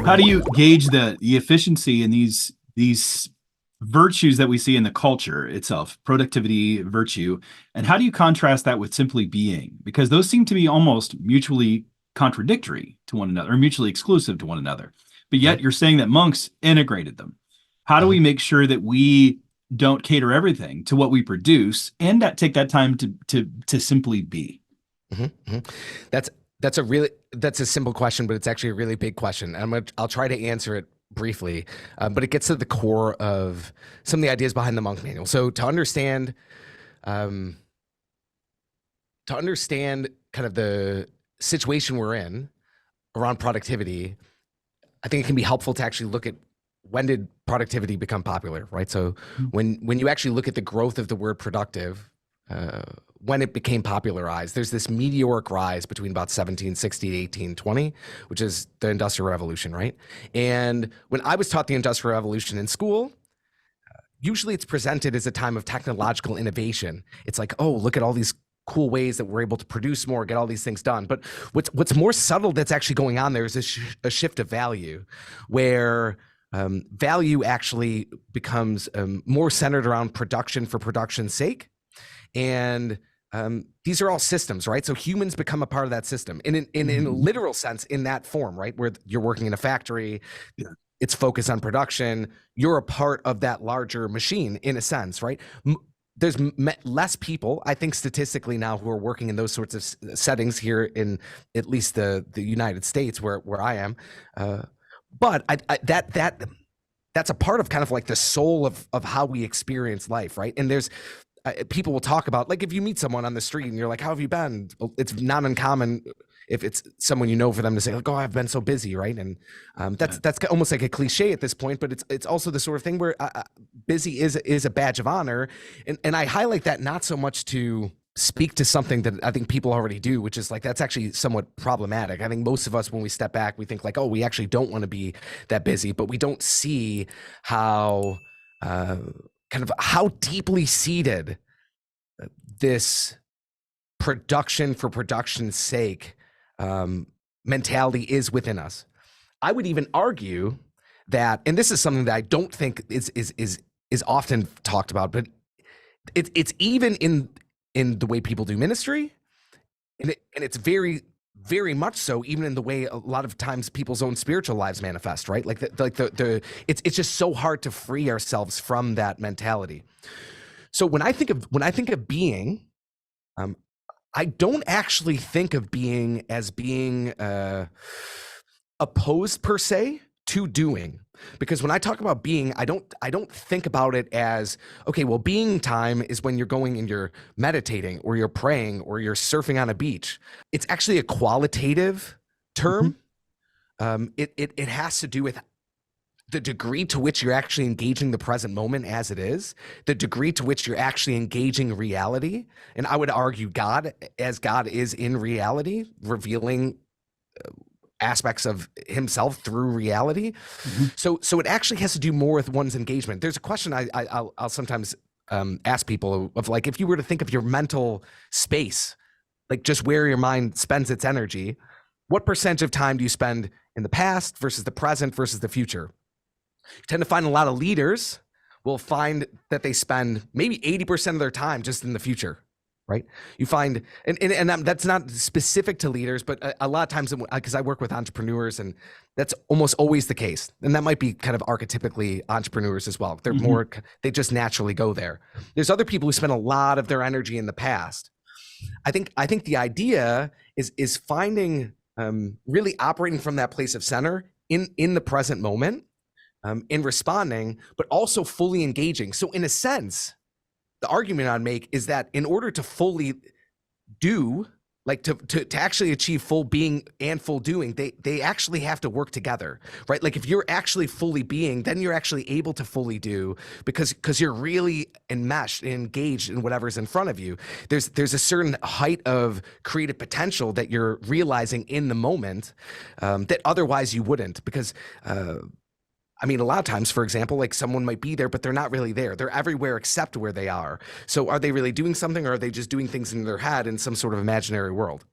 How do you gauge the efficiency in these virtues that we see in the culture itself, productivity, virtue, and how do you contrast that with simply being? Because those seem to be almost mutually contradictory to one another or mutually exclusive to one another. But yet Right. you're saying that monks integrated them. How do Mhm. we make sure that we don't cater everything to what we produce and that take that time to simply be? Mhm, mhm. That's that's a simple question, but it's actually a really big question. And I'll try to answer it briefly, but it gets to the core of some of the ideas behind the monk manual. So um, to understand kind of the situation we're in around productivity, I think it can be helpful to actually look at when did productivity become popular, right? So when you actually look at the growth of the word productive, uh, when it became popularized, there's this meteoric rise between about 1760 to 1820, which is the Industrial Revolution, right? And when I was taught the Industrial Revolution in school, usually it's presented as a time of technological innovation. It's like, oh, look at all these cool ways that we're able to produce more, get all these things done. But what's more subtle that's actually going on there is a shift of value, where value actually becomes more centered around production for production's sake. And these are all systems, right? So humans become a part of that system in a literal sense, in that form, right? Where you're working in a factory, Yeah. it's focused on production. You're a part of that larger machine in a sense, right? There's less people, I think, statistically now who are working in those sorts of settings here in at least the United States, where I am. But that's a part of kind of like the soul of how we experience life, right? And there's people will talk about, like, if you meet someone on the street and you're like, how have you been? It's not uncommon if it's someone you know for them to say, like, oh, I've been so busy, right? And Yeah. that's almost like a cliche at this point, but it's also the sort of thing where busy is a badge of honor, and I highlight that not so much to speak to something that I think people already do, which is like, that's actually somewhat problematic. I think most of us, when we step back, we think like, oh, we actually don't want to be that busy, but we don't see how kind of how deeply seated this production for production's sake mentality is within us. I would even argue that, and this is something that I don't think is often talked about, but it's even in the way people do ministry, and it's very much so even in the way a lot of times people's own spiritual lives manifest, right? Like the it's just so hard to free ourselves from that mentality. So when I think of being, I don't actually think of being as being opposed per se to doing, because when I talk about being, I don't think about it as, okay, well, being time is when you're going and you're meditating or you're praying or you're surfing on a beach. It's actually a qualitative Mhm. term. It has to do with the degree to which you're actually engaging the present moment as it is, the degree to which you're actually engaging reality. And I would argue God, as God is in reality, revealing aspects of himself through reality. Mhm. So it actually has to do more with one's engagement. There's a question I'll sometimes ask people of, like, if you were to think of your mental space, like just where your mind spends its energy, what percentage of time do you spend in the past versus the present versus the future? You tend to find a lot of leaders will find that they spend maybe 80% of their time just in the future, right? You find, and that's not specific to leaders, but a lot of times, because I work with entrepreneurs, and that's almost always the case. And that might be kind of archetypically entrepreneurs as well. They're Mhm. more, they just naturally go there. There's other people who spend a lot of their energy in the past. I think the idea is finding, really operating from that place of center in the present moment, in responding, but also fully engaging. So in a sense, the argument I'd make is that in order to fully do, like to actually achieve full being and full doing, they actually have to work together, right? Like if you're actually fully being, then you're actually able to fully do, because you're really enmeshed and engaged in whatever's in front of you. There's a certain height of creative potential that you're realizing in the moment, that otherwise you wouldn't, because I mean, a lot of times, for example, like someone might be there, but they're not really there. They're everywhere except where they are. So are they really doing something, or are they just doing things in their head in some sort of imaginary world?